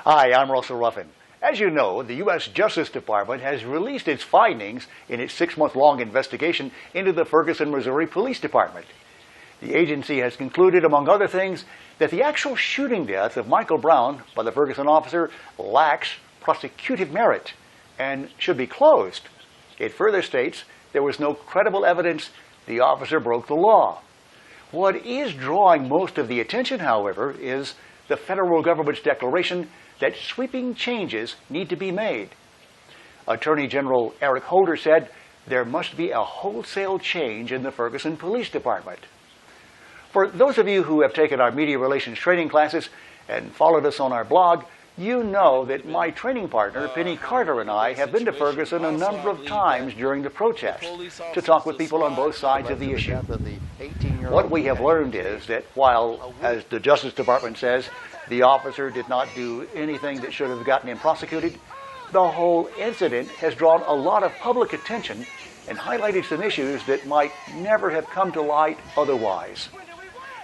Hi, I'm Russell Ruffin. As you know, the U.S. Justice Department has released its findings in its 6-month-long investigation into the Ferguson, Missouri Police Department. The agency has concluded, among other things, that the actual shooting death of Michael Brown by the Ferguson officer lacks prosecutive merit and should be closed. It further states there was no credible evidence the officer broke the law. What is drawing most of the attention, however, is the federal government's declaration that sweeping changes need to be made. Attorney General Eric Holder said there must be a wholesale change in the Ferguson Police Department. For those of you who have taken our media relations training classes and followed us on our blog, you know that my training partner, Penny Carter, and I have been to Ferguson a number of times during the protests to talk with people on both sides of the issue. What we have learned is that while, as the Justice Department says, the officer did not do anything that should have gotten him prosecuted, the whole incident has drawn a lot of public attention and highlighted some issues that might never have come to light otherwise.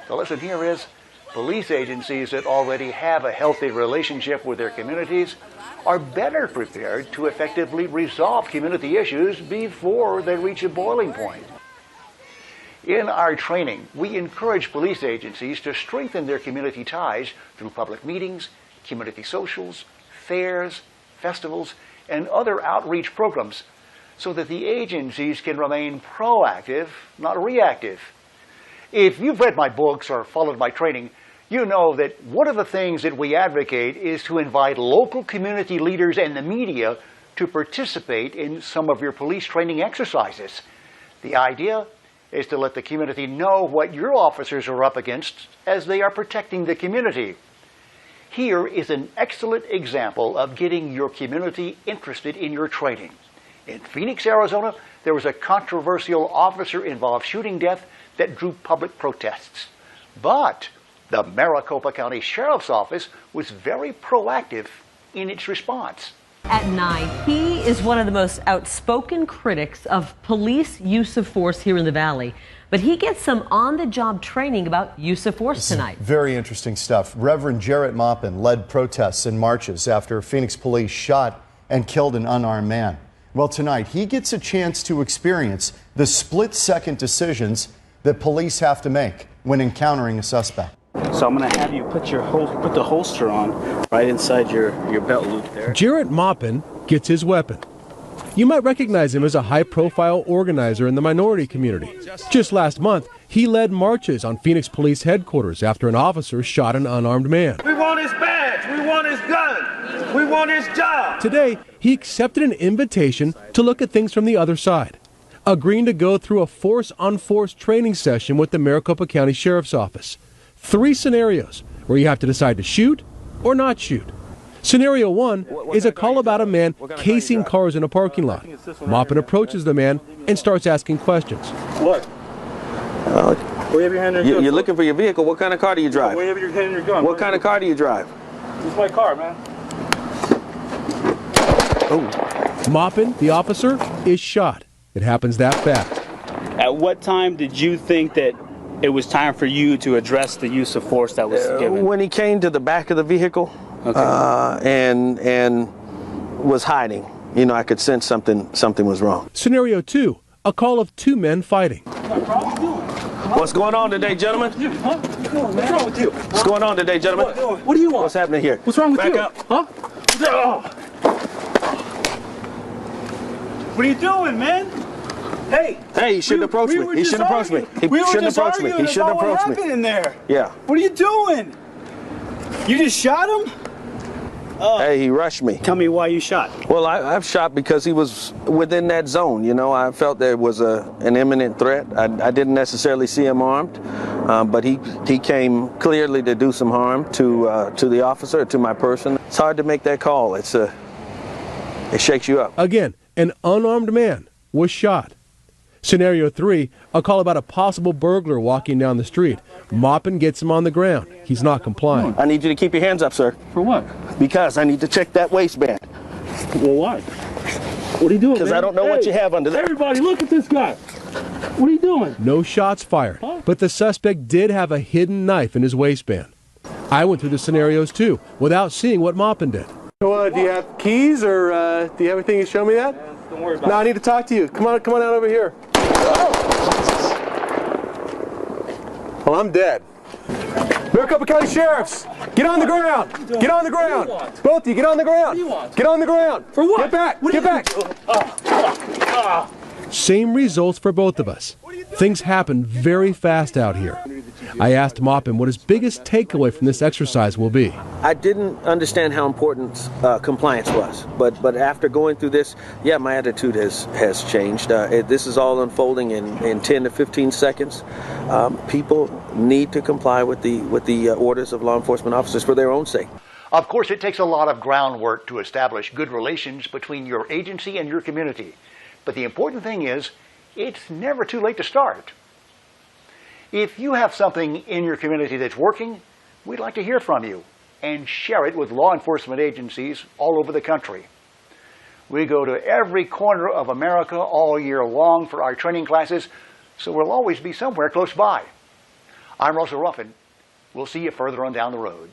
The lesson here is police agencies that already have a healthy relationship with their communities are better prepared to effectively resolve community issues before they reach a boiling point. In our training, we encourage police agencies to strengthen their community ties through public meetings, community socials, fairs, festivals, and other outreach programs so that the agencies can remain proactive, not reactive. If you've read my books or followed my training, you know that one of the things that we advocate is to invite local community leaders and the media to participate in some of your police training exercises. The idea is to let the community know what your officers are up against as they are protecting the community. Here is an excellent example of getting your community interested in your training. In Phoenix, Arizona, there was a controversial officer-involved shooting death that drew public protests. But the Maricopa County Sheriff's Office was very proactive in its response. At 9, he is one of the most outspoken critics of police use of force here in the Valley. But he gets some on-the-job training about use of force tonight. Very interesting stuff. Reverend Jarrett Maupin led protests and marches after Phoenix police shot and killed an unarmed man. Well, tonight he gets a chance to experience the split-second decisions that police have to make when encountering a suspect. So I'm going to have you put the holster on right inside your belt loop there. Jarrett Maupin gets his weapon. You might recognize him as a high-profile organizer in the minority community. Just last month, he led marches on Phoenix Police headquarters after an officer shot an unarmed man. We want his badge. We want his gun. We want his job. Today, he accepted an invitation to look at things from the other side, agreeing to go through a force-on-force training session with the Maricopa County Sheriff's Office. 3 scenarios where you have to decide to shoot or not shoot. Scenario 1 is a call about a man casing cars in a parking lot. Maupin approaches the man and starts asking questions. What? Where you have your hand in your gun? You're looking for your vehicle. What kind of car do you drive? Where you have your hand in your gun? What kind of car do you drive? This is my car, man. Oh. Maupin, the officer, is shot. It happens that fast. At what time did you think that it was time for you to address the use of force that was given? When he came to the back of the vehicle, okay. and was hiding, you know, I could sense something was wrong. Scenario 2, a call of 2 men fighting. What's going on today, gentlemen? What's wrong with you? What's going on today, gentlemen? What do you want? What's happening here? What's wrong with Back you? up. Huh? What are you doing, man? Hey, he shouldn't approach me. He shouldn't approach me. He shouldn't approach me. He shouldn't approach me. What happened in there? Yeah. What are you doing? You just shot him? Hey, he rushed me. Tell me why you shot. Well, I've shot because he was within that zone. You know, I felt there was an imminent threat. I didn't necessarily see him armed, but he came clearly to do some harm to the officer, to my person. It's hard to make that call. It shakes you up. Again, an unarmed man was shot. Scenario 3, a call about a possible burglar walking down the street. Maupin gets him on the ground. He's not complying. I need you to keep your hands up, sir. For what? Because I need to check that waistband. Well, why? What are you doing, Because I don't know what you have under there. Everybody, look at this guy. What are you doing? No shots fired, but the suspect did have a hidden knife in his waistband. I went through the scenarios too, without seeing what Maupin did. So, do you have keys, or do you have anything to show me that? Don't worry about it. No, I need to talk to you. Come on out over here. Well, I'm dead. Maricopa County Sheriffs, get on the ground. Get on the ground. Both of you, get on the ground. What do you want? Get on the ground. For what? Get back. Get back. Same results for both of us. Things happen very fast out here. I asked Maupin what his biggest takeaway from this exercise will be. I didn't understand how important compliance was, but after going through this, yeah, my attitude has changed. This is all unfolding in 10 to 15 seconds. People need to comply with the orders of law enforcement officers for their own sake. Of course, it takes a lot of groundwork to establish good relations between your agency and your community. But the important thing is, it's never too late to start. If you have something in your community that's working, we'd like to hear from you and share it with law enforcement agencies all over the country. We go to every corner of America all year long for our training classes, so we'll always be somewhere close by. I'm Russell Ruffin. We'll see you further on down the road.